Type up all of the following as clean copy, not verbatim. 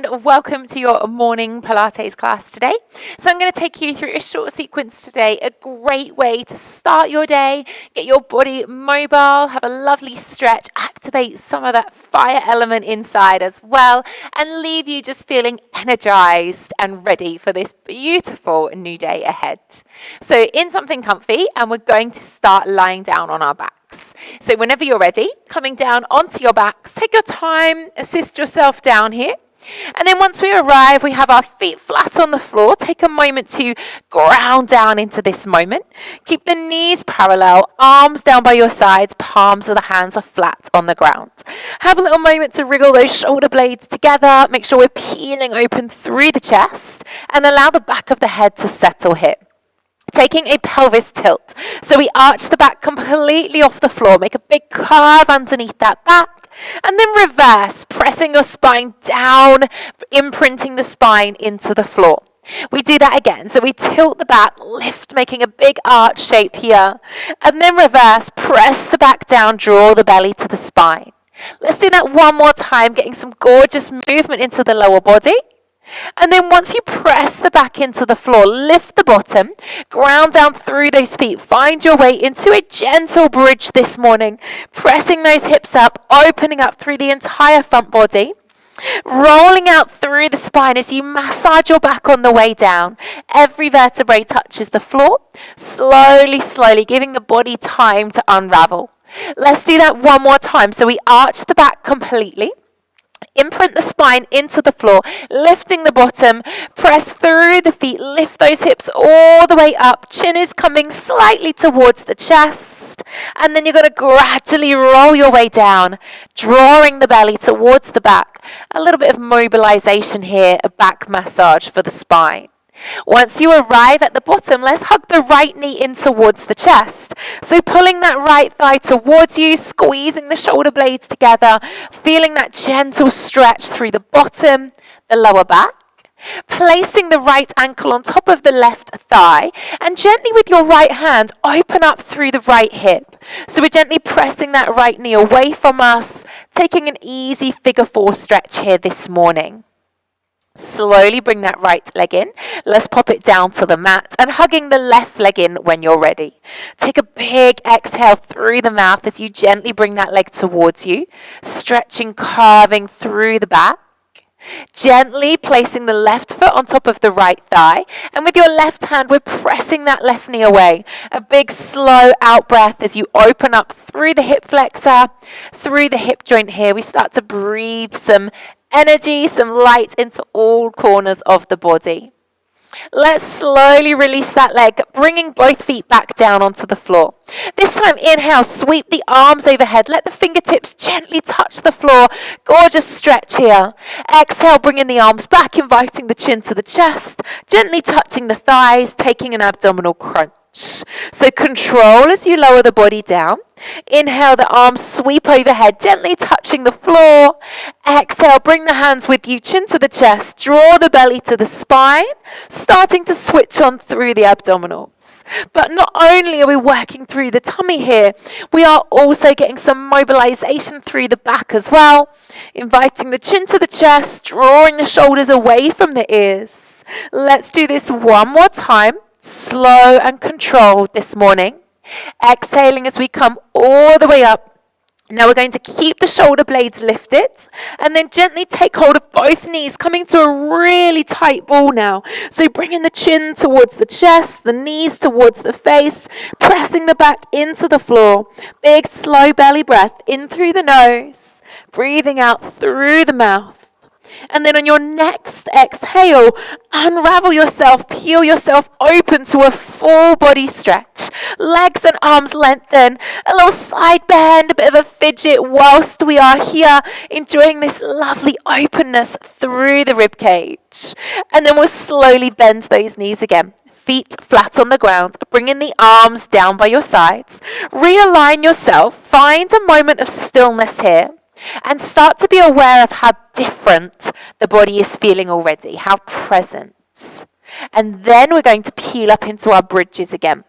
and welcome to your morning Pilates class today. So I'm going to take you through a short sequence today, a great way to start your day, get your body mobile, have a lovely stretch, activate some of that fire element inside as well, and leave you just feeling energized and ready for this beautiful new day ahead. So in something comfy, and we're going to start lying down on our backs. So whenever you're ready, coming down onto your backs, take your time, assist yourself down here. And then once we arrive, we have our feet flat on the floor. Take a moment to ground down into this moment. Keep the knees parallel, arms down by your sides, palms of the hands are flat on the ground. Have a little moment to wriggle those shoulder blades together. Make sure we're peeling open through the chest and allow the back of the head to settle here. Taking a pelvis tilt. So we arch the back completely off the floor. Make a big curve underneath that back. And then reverse, pressing your spine down, imprinting the spine into the floor. We do that again. So we tilt the back, lift, making a big arch shape here. And then reverse, press the back down, draw the belly to the spine. Let's do that one more time, getting some gorgeous movement into the lower body. And then once you press the back into the floor, lift the bottom, ground down through those feet, find your way into a gentle bridge this morning, pressing those hips up, opening up through the entire front body, rolling out through the spine as you massage your back on the way down. Every vertebrae touches the floor, slowly, giving the body time to unravel. Let's do that one more time. So we arch the back completely. Imprint the spine into the floor, lifting the bottom, press through the feet, lift those hips all the way up, chin is coming slightly towards the chest, and then you're going to gradually roll your way down, drawing the belly towards the back. A little bit of mobilization here, a back massage for the spine. Once you arrive at the bottom, let's hug the right knee in towards the chest. So pulling that right thigh towards you, squeezing the shoulder blades together, feeling that gentle stretch through the bottom, the lower back. Placing the right ankle on top of the left thigh, and gently with your right hand, open up through the right hip. So we're gently pressing that right knee away from us, taking an easy figure 4 stretch here this morning. Slowly bring that right leg in. Let's pop it down to the mat and hugging the left leg in when you're ready. Take a big exhale through the mouth as you gently bring that leg towards you, stretching, carving through the back. Gently placing the left foot on top of the right thigh, and with your left hand we're pressing that left knee away. A big slow out breath as you open up through the hip flexor, through the hip joint here. We start to breathe some energy, some light into all corners of the body. Let's slowly release that leg, bringing both feet back down onto the floor. This time, inhale, sweep the arms overhead. Let the fingertips gently touch the floor. Gorgeous stretch here. Exhale, bringing the arms back, inviting the chin to the chest, gently touching the thighs, taking an abdominal crunch. So control as you lower the body down. Inhale, the arms sweep overhead, gently touching the floor. Exhale, bring the hands with you, chin to the chest, draw the belly to the spine, starting to switch on through the abdominals. But not only are we working through the tummy here, we are also getting some mobilization through the back as well, inviting the chin to the chest, drawing the shoulders away from the ears. Let's do this one more time. Slow and controlled this morning. Exhaling as we come all the way up. Now we're going to keep the shoulder blades lifted and then gently take hold of both knees, coming to a really tight ball now. So bringing the chin towards the chest, the knees towards the face, pressing the back into the floor. Big slow belly breath in through the nose, breathing out through the mouth. And then on your next exhale, unravel yourself, peel yourself open to a full body stretch. Legs and arms lengthen, a little side bend, a bit of a fidget whilst we are here enjoying this lovely openness through the rib cage. And then we'll slowly bend those knees again. Feet flat on the ground, bringing the arms down by your sides. Realign yourself, find a moment of stillness here. And start to be aware of how different the body is feeling already, how present. And then we're going to peel up into our bridges again.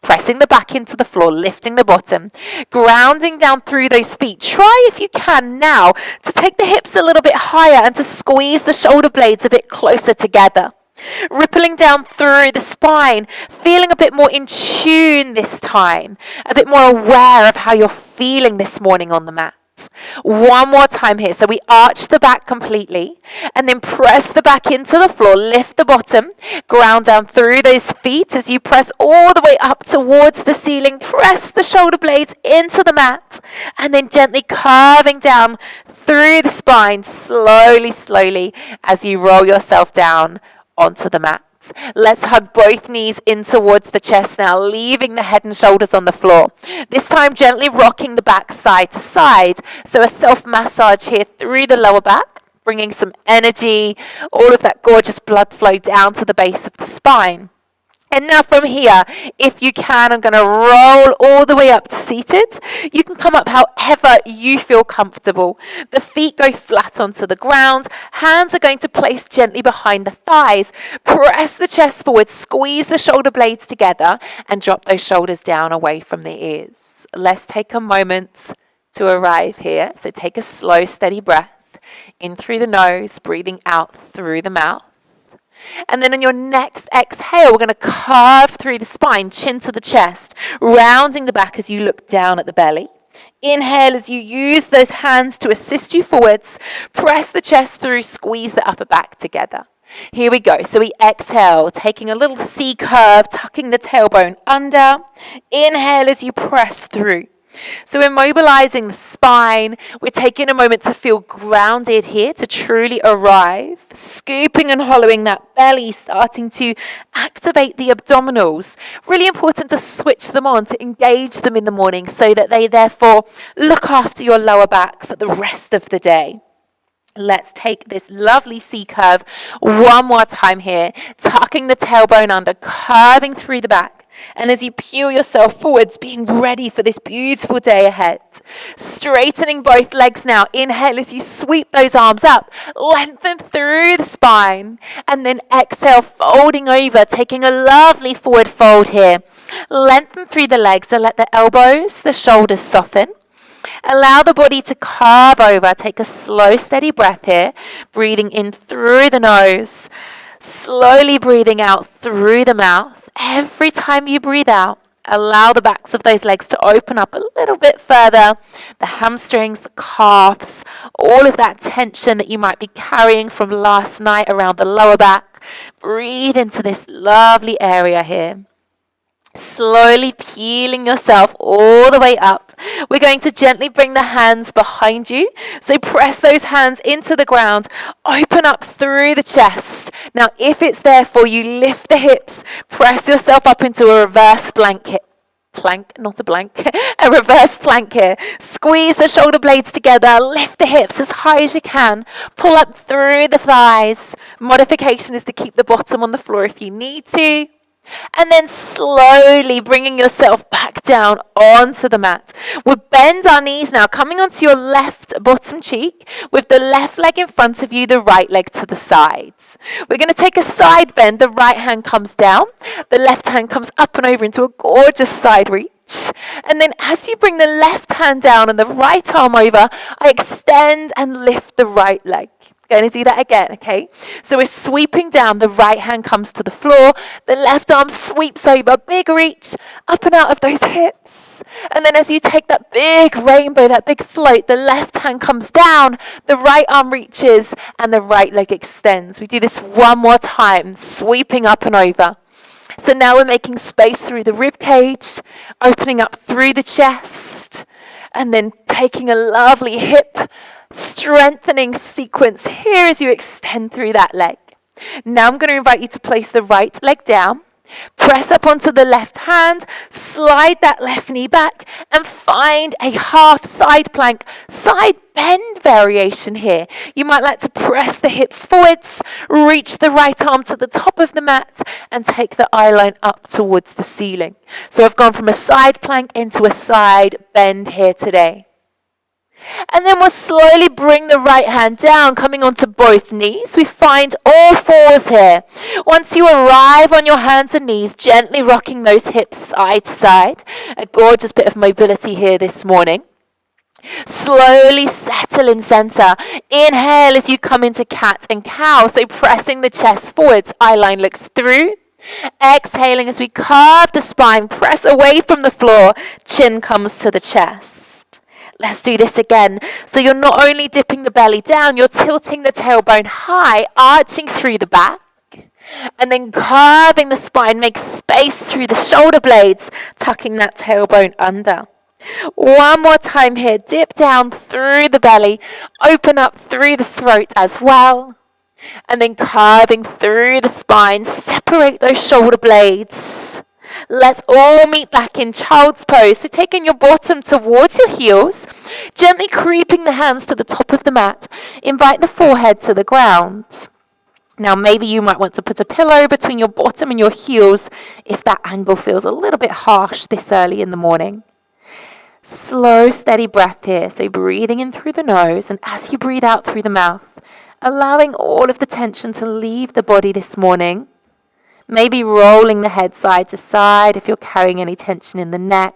Pressing the back into the floor, lifting the bottom, grounding down through those feet. Try if you can now to take the hips a little bit higher and to squeeze the shoulder blades a bit closer together. Rippling down through the spine, feeling a bit more in tune this time, a bit more aware of how you're feeling this morning on the mat. One more time here. So we arch the back completely and then press the back into the floor, lift the bottom, ground down through those feet as you press all the way up towards the ceiling, press the shoulder blades into the mat and then gently curving down through the spine, slowly as you roll yourself down onto the mat. Let's hug both knees in towards the chest now, leaving the head and shoulders on the floor. This time gently rocking the back side to side. So a self-massage here through the lower back, bringing some energy, all of that gorgeous blood flow down to the base of the spine. And now from here, if you can, I'm going to roll all the way up to seated. You can come up however you feel comfortable. The feet go flat onto the ground. Hands are going to place gently behind the thighs. Press the chest forward, squeeze the shoulder blades together, and drop those shoulders down away from the ears. Let's take a moment to arrive here. So take a slow, steady breath in through the nose, breathing out through the mouth. And then on your next exhale, we're going to curve through the spine, chin to the chest, rounding the back as you look down at the belly. Inhale as you use those hands to assist you forwards. Press the chest through, squeeze the upper back together. Here we go. So we exhale, taking a little C curve, tucking the tailbone under. Inhale as you press through. So we're mobilizing the spine. We're taking a moment to feel grounded here, to truly arrive. Scooping and hollowing that belly, starting to activate the abdominals. Really important to switch them on, to engage them in the morning so that they therefore look after your lower back for the rest of the day. Let's take this lovely C curve one more time here, tucking the tailbone under, curving through the back. And as you peel yourself forwards, being ready for this beautiful day ahead. Straightening both legs now. Inhale as you sweep those arms up. Lengthen through the spine. And then exhale, folding over, taking a lovely forward fold here. Lengthen through the legs, so let the elbows, the shoulders soften. Allow the body to curve over. Take a slow, steady breath here. Breathing in through the nose. Slowly breathing out through the mouth. Every time you breathe out, allow the backs of those legs to open up a little bit further. The hamstrings, the calves, all of that tension that you might be carrying from last night around the lower back. Breathe into this lovely area here. Slowly peeling yourself all the way up. We're going to gently bring the hands behind you. So press those hands into the ground. Open up through the chest. Now, if it's there for you, lift the hips. Press yourself up into a reverse blanket. A reverse plank here. Squeeze the shoulder blades together. Lift the hips as high as you can. Pull up through the thighs. Modification is to keep the bottom on the floor if you need to. And then slowly bringing yourself back down onto the mat. We'll bend our knees now, coming onto your left bottom cheek with the left leg in front of you, the right leg to the sides. We're going to take a side bend. The right hand comes down. The left hand comes up and over into a gorgeous side reach. And then as you bring the left hand down and the right arm over, I extend and lift the right leg. Going to do that again, okay? So we're sweeping down, the right hand comes to the floor, the left arm sweeps over, big reach, up and out of those hips. And then as you take that big rainbow, that big float, the left hand comes down, the right arm reaches, and the right leg extends. We do this one more time, sweeping up and over. So now we're making space through the rib cage, opening up through the chest, and then taking a lovely hip strengthening sequence here as you extend through that leg. Now I'm going to invite you to place the right leg down, press up onto the left hand, slide that left knee back, and find a half side plank, side bend variation here. You might like to press the hips forwards, reach the right arm to the top of the mat, and take the eye line up towards the ceiling. So I've gone from a side plank into a side bend here today. And then we'll slowly bring the right hand down, coming onto both knees. We find all fours here. Once you arrive on your hands and knees, gently rocking those hips side to side. A gorgeous bit of mobility here this morning. Slowly settle in center. Inhale as you come into cat and cow. So pressing the chest forwards, eye line looks through. Exhaling as we curve the spine, press away from the floor, chin comes to the chest. Let's do this again. So you're not only dipping the belly down, you're tilting the tailbone high, arching through the back. And then curving the spine, make space through the shoulder blades, tucking that tailbone under. One more time here, dip down through the belly, open up through the throat as well. And then curving through the spine, separate those shoulder blades. Let's all meet back in child's pose. So taking your bottom towards your heels, gently creeping the hands to the top of the mat. Invite the forehead to the ground. Now maybe you might want to put a pillow between your bottom and your heels if that angle feels a little bit harsh this early in the morning. Slow, steady breath here. So breathing in through the nose, and as you breathe out through the mouth, allowing all of the tension to leave the body this morning. Maybe rolling the head side to side if you're carrying any tension in the neck.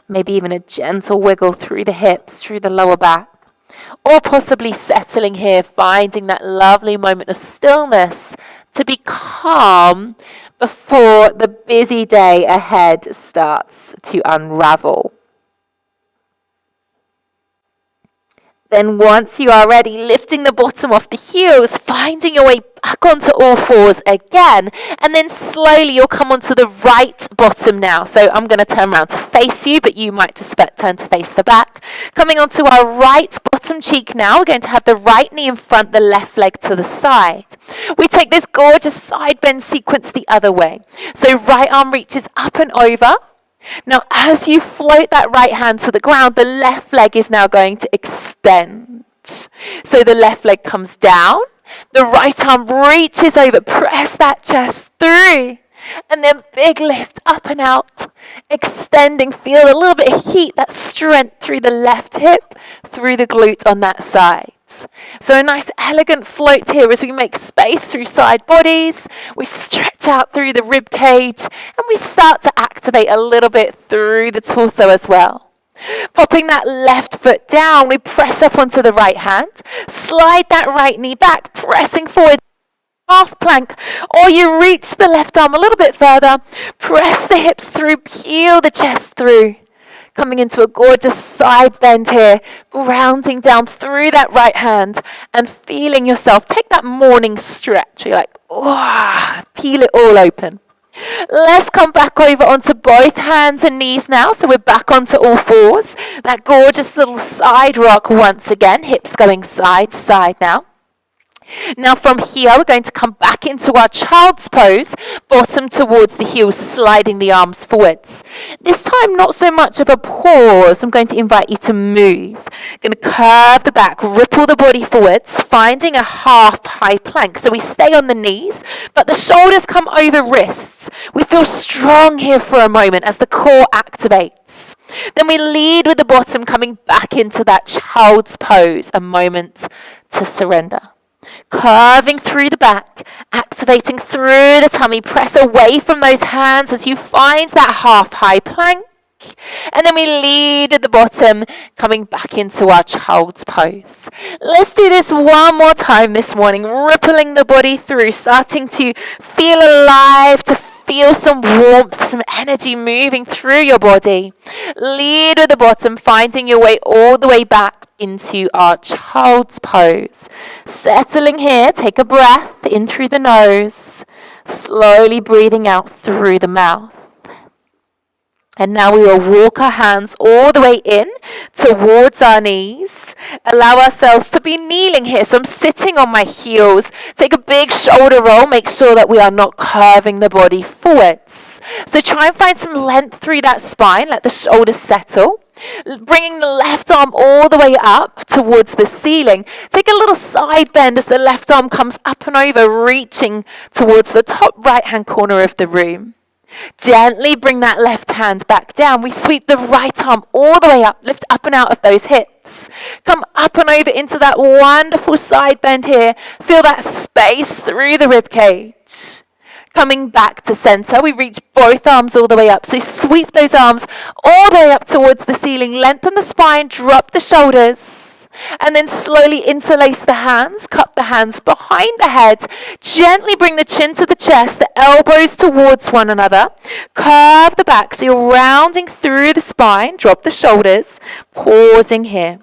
Maybe even a gentle wiggle through the hips, through the lower back. Or possibly settling here, finding that lovely moment of stillness to be calm before the busy day ahead starts to unravel. Then once you are ready, lifting the bottom off the heels, finding your way back onto all fours again, and then slowly you'll come onto the right bottom now. So I'm going to turn around to face you, but you might just turn to face the back. Coming onto our right bottom cheek now, we're going to have the right knee in front, the left leg to the side. We take this gorgeous side bend sequence the other way. So right arm reaches up and over. Now, as you float that right hand to the ground, the left leg is now going to extend. So the left leg comes down, the right arm reaches over, press that chest through, and then big lift up and out, extending. Feel a little bit of heat, that strength through the left hip, through the glute on that side. So a nice elegant float here as we make space through side bodies. We stretch out through the rib cage and we start to activate a little bit through the torso as well. Popping that left foot down, we press up onto the right hand. Slide that right knee back, pressing forward. Half plank, or you reach the left arm a little bit further. Press the hips through, peel the chest through. Coming into a gorgeous side bend here, grounding down through that right hand and feeling yourself. Take that morning stretch. You're like, oh, peel it all open. Let's come back over onto both hands and knees now. So we're back onto all fours. That gorgeous little side rock once again, hips going side to side now. Now from here, we're going to come back into our child's pose, bottom towards the heels, sliding the arms forwards. This time, not so much of a pause. I'm going to invite you to move. Going to curve the back, ripple the body forwards, finding a half high plank. So we stay on the knees, but the shoulders come over wrists. We feel strong here for a moment as the core activates. Then we lead with the bottom coming back into that child's pose, a moment to surrender. Curving through the back, activating through the tummy, press away from those hands as you find that half high plank. And then we lead at the bottom, coming back into our child's pose. Let's do this one more time this morning, rippling the body through, starting to feel alive, to feel some warmth, some energy moving through your body. Lead with the bottom, finding your way all the way back into our child's pose. Settling here, take a breath in through the nose, slowly breathing out through the mouth. And now we will walk our hands all the way in towards our knees. Allow ourselves to be kneeling here. So I'm sitting on my heels. Take a big shoulder roll. Make sure that we are not curving the body forwards. So try and find some length through that spine. Let the shoulders settle. Bringing the left arm all the way up towards the ceiling. Take a little side bend as the left arm comes up and over, reaching towards the top right-hand corner of the room. Gently bring that left hand back down. We sweep the right arm all the way up, lift up and out of those hips. Come up and over into that wonderful side bend here. Feel that space through the rib cage. Coming back to center, we reach both arms all the way up. So sweep those arms all the way up towards the ceiling. Lengthen the spine, drop the shoulders. And then slowly interlace the hands, cup the hands behind the head. Gently bring the chin to the chest, the elbows towards one another. Curve the back, so you're rounding through the spine. Drop the shoulders, pausing here.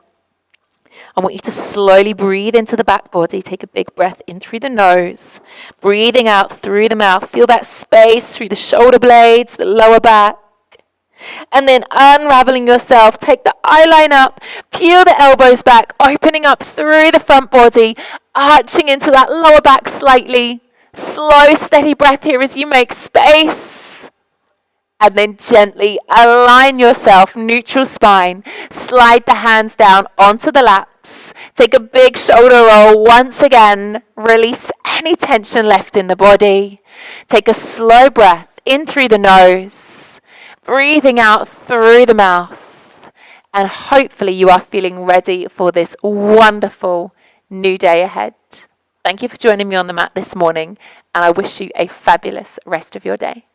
I want you to slowly breathe into the back body. Take a big breath in through the nose. Breathing out through the mouth. Feel that space through the shoulder blades, the lower back. And then unraveling yourself, take the eye line up, peel the elbows back, opening up through the front body, arching into that lower back slightly. Slow, steady breath here as you make space. And then gently align yourself, neutral spine. Slide the hands down onto the laps. Take a big shoulder roll once again. Release any tension left in the body. Take a slow breath in through the nose. Breathing out through the mouth. And hopefully you are feeling ready for this wonderful new day ahead. Thank you for joining me on the mat this morning, and I wish you a fabulous rest of your day.